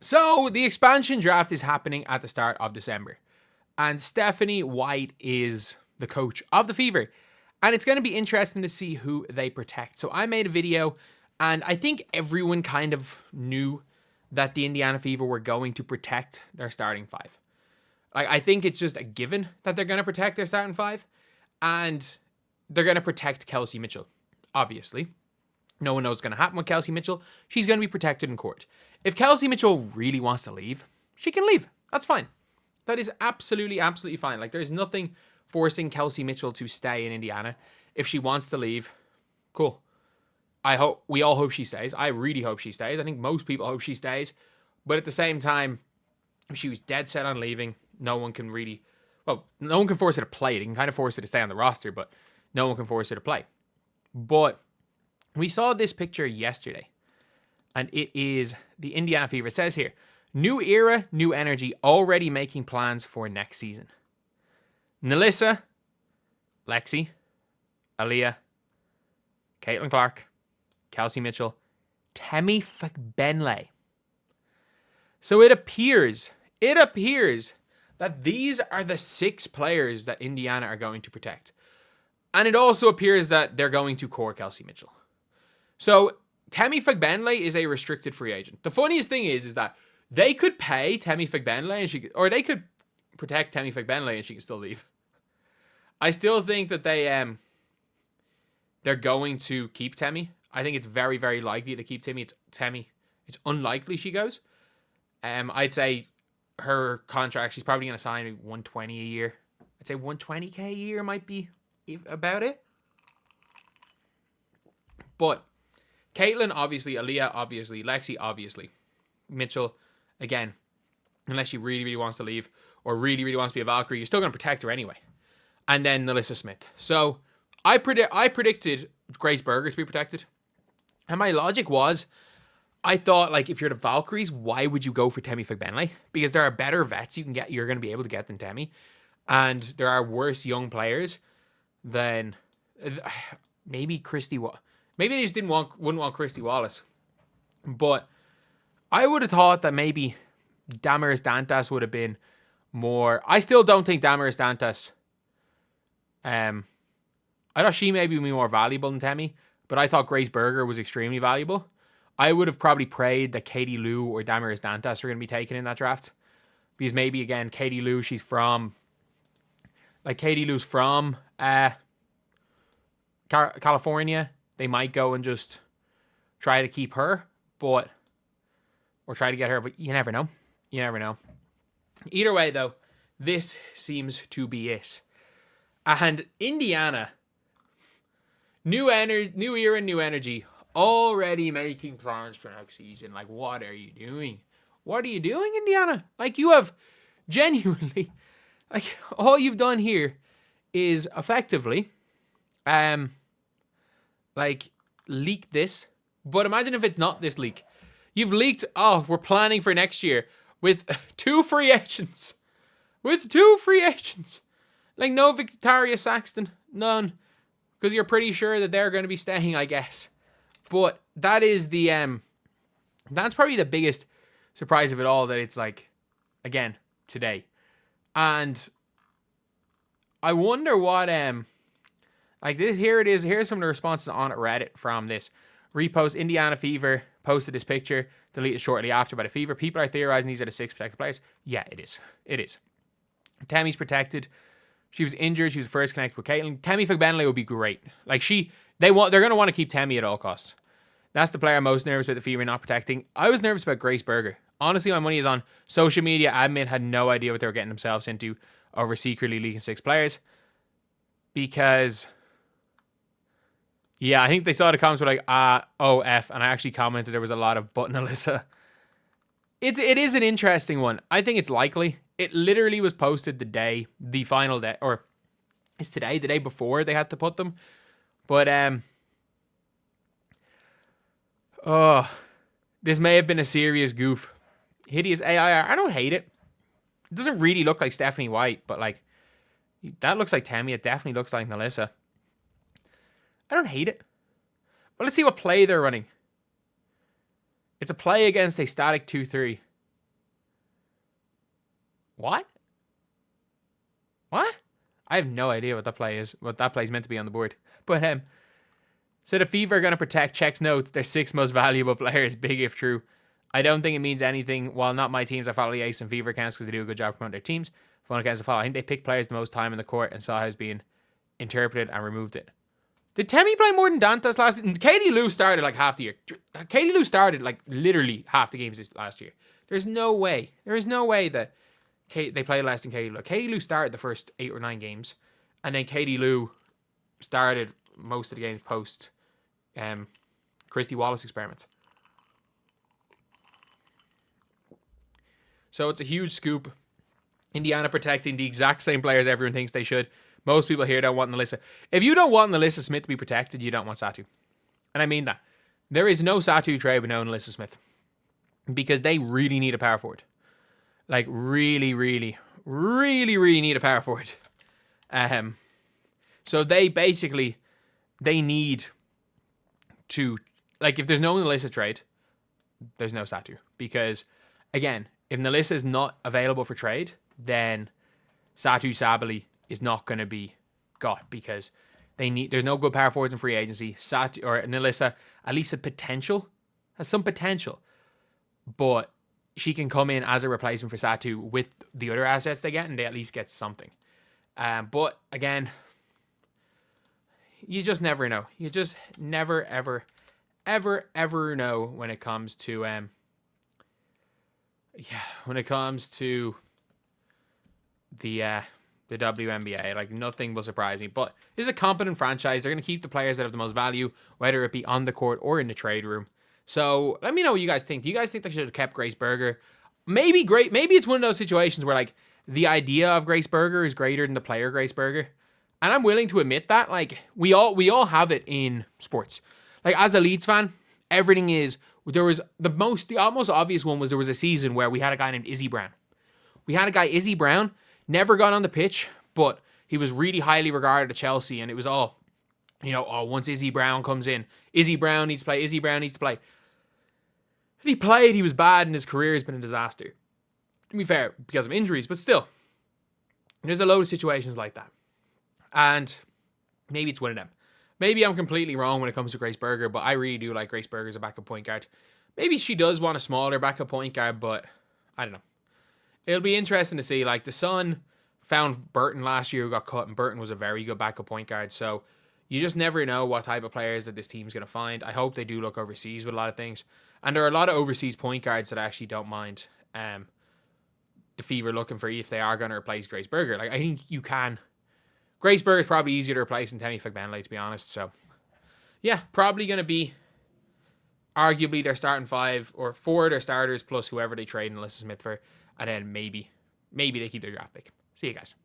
So the expansion draft is happening at the start of December. And Stephanie White is the coach of the Fever. And it's going to be interesting to see who they protect. So I made a video, and I think everyone kind of knew that the Indiana Fever were going to protect their starting five. Like, I think it's just a given that they're going to protect their starting five. And they're going to protect Kelsey Mitchell, obviously. No one knows what's going to happen with Kelsey Mitchell. She's going to be protected in court. If Kelsey Mitchell really wants to leave, she can leave. That's fine. That is absolutely, absolutely fine. Like, there's nothing forcing Kelsey Mitchell to stay in Indiana. If she wants to leave, cool. We all hope she stays. I really hope she stays. I think most people hope she stays. But at the same time, if she was dead set on leaving, no one can force her to play. They can kind of force her to stay on the roster, but no one can force her to play. But we saw this picture yesterday, and it is the Indiana Fever. It says here, new era, new energy, already making plans for next season. Nilissa, Lexi, Aaliyah, Caitlin Clark, Kelsey Mitchell, Temi Fagbenle. So it appears that these are the 6 players that Indiana are going to protect. And it also appears that they're going to core Kelsey Mitchell. So Temi Fagbenle is a restricted free agent. The funniest thing is that they could pay Temi Fagbenle or they could protect Temi Fagbenle and she can still leave. I still think that they're going to keep Temi. I think it's very, very likely to keep Temi. It's unlikely she goes. I'd say her contract, she's probably going to sign $120 a year. I'd say $120K a year might be about it. But Caitlin, obviously. Aaliyah, obviously. Lexi, obviously. Mitchell, again, unless she really, really wants to leave or really, really wants to be a Valkyrie, you're still going to protect her anyway. And then Nilissa Smith. So I predicted Grace Berger to be protected. And my logic was, I thought, like, if you're the Valkyries, why would you go for Temi Fagbenle? Because there are better vets you're going to be able to get than Temi. And there are worse young players than maybe Christy. Maybe they just wouldn't want Christy Wallace. But I would have thought that maybe Damaris Dantas would have been more. I still don't think Damaris Dantas. I thought she maybe would be more valuable than Temi, but I thought Grace Berger was extremely valuable. I would have probably prayed that Katie Lou or Damaris Dantas were going to be taken in that draft. Because maybe, again, Katie Lou, Katie Lou's from California. They might go and just try to keep her, or try to get her, but you never know. You never know. Either way, though, this seems to be it. And Indiana, new era, new energy, already making plans for next season. Like, what are you doing? What are you doing, Indiana? Like, you have genuinely, like, all you've done here is effectively, leak this. But imagine if it's not this leak. You've leaked, we're planning for next year with 2 free agents. Like, no Victoria Saxton. None. Because you're pretty sure that they're going to be staying, I guess. But that is that's probably the biggest surprise of it all, that it's like, again, today. And I wonder what, like this, here it is. Here's some of the responses on Reddit from this. Repost, Indiana Fever posted this picture, deleted shortly after by the Fever. People are theorizing these are the 6 protected players. Yeah, it is. It is. Temi's protected. She was injured. She was first connected with Caitlin. Temi Fagbenle would be great. Like, they're going to want to keep Temi at all costs. That's the player I'm most nervous about the Fever not protecting. I was nervous about Grace Berger. Honestly, my money is on social media. Admin had no idea what they were getting themselves into over secretly leaking 6 players. Because, yeah, I think they saw the comments were like, OF, and I actually commented there was a lot of but Alyssa. It is an interesting one. I think it's likely. It literally was posted the final day, or is today, the day before they had to put them. But, this may have been a serious goof. Hideous AIR. I don't hate it. It doesn't really look like Stephanie White, but like, that looks like Temi. It definitely looks like Nilissa. I don't hate it. But let's see what play they're running. It's a play against a static 2-3. What? What? I have no idea what that play is. What that play is meant to be on the board. But so the Fever are going to protect Czech's notes. Their 6 most valuable players. Big if true. I don't think it means anything. While not my teams, I follow the Ace and Fever accounts because they do a good job promoting their teams. Fun accounts to follow. I think they pick players the most time in the court and saw how it's being interpreted and removed it. Did Temi play more than Dantas last year? Katie Lou started like half the year. Katie Lou started like literally half the games this last year. There's no way. There is no way that they played less than Katie Lou. Katie Lou started the first 8 or 9 games. And then Katie Lou started most of the games post Christy Wallace experiments. So it's a huge scoop. Indiana protecting the exact same players everyone thinks they should. Most people here don't want Nalissa. If you don't want Nalissa Smith to be protected, you don't want Satu. And I mean that. There is no Satu trade with no Nalissa Smith. Because they really need a power forward. Like, really, really, really, really need a power forward. So they basically, they need to, like, if there's no Nalissa trade, there's no Satu. Because, again, if Nalissa is not available for trade, then Satu Sabali is not going to be got because there's no good power forwards in free agency. Satu or Nalissa, at least has some potential, but she can come in as a replacement for Satu with the other assets they get, and they at least get something. But again, you just never know. You just never, ever know when it comes to when it comes to the WNBA. Like, nothing will surprise me. But this is a competent franchise. They're going to keep the players that have the most value, whether it be on the court or in the trade room. So let me know what you guys think. Do you guys think they should have kept Grace Berger? Maybe it's one of those situations where, like, the idea of Grace Berger is greater than the player Grace Berger. And I'm willing to admit that. Like, we all have it in sports. Like, as a Leeds fan, everything is, there was the almost obvious one was there was a season where we had a guy named Izzy Brown. We had a guy, Izzy Brown, never got on the pitch, but he was really highly regarded at Chelsea, and it was all, once Izzy Brown comes in, Izzy Brown needs to play, Izzy Brown needs to play. And he played, he was bad, and his career has been a disaster. To be fair, because of injuries, but still, there's a load of situations like that. And maybe it's one of them. Maybe I'm completely wrong when it comes to Grace Berger, but I really do like Grace Berger as a backup point guard. Maybe she does want a smaller backup point guard, but I don't know. It'll be interesting to see. Like, the Sun found Burton last year who got cut, and Burton was a very good backup point guard. So you just never know what type of players that this team's going to find. I hope they do look overseas with a lot of things. And there are a lot of overseas point guards that I actually don't mind the Fever looking for if they are going to replace Grace Berger. Like, I think you can. Grace Berger is probably easier to replace than Temi Fagbenle, to be honest. So, yeah, probably going to be arguably their starting 5 or 4 of their starters plus whoever they trade Nalissa Smith for. And then maybe they keep their draft pick. See you guys.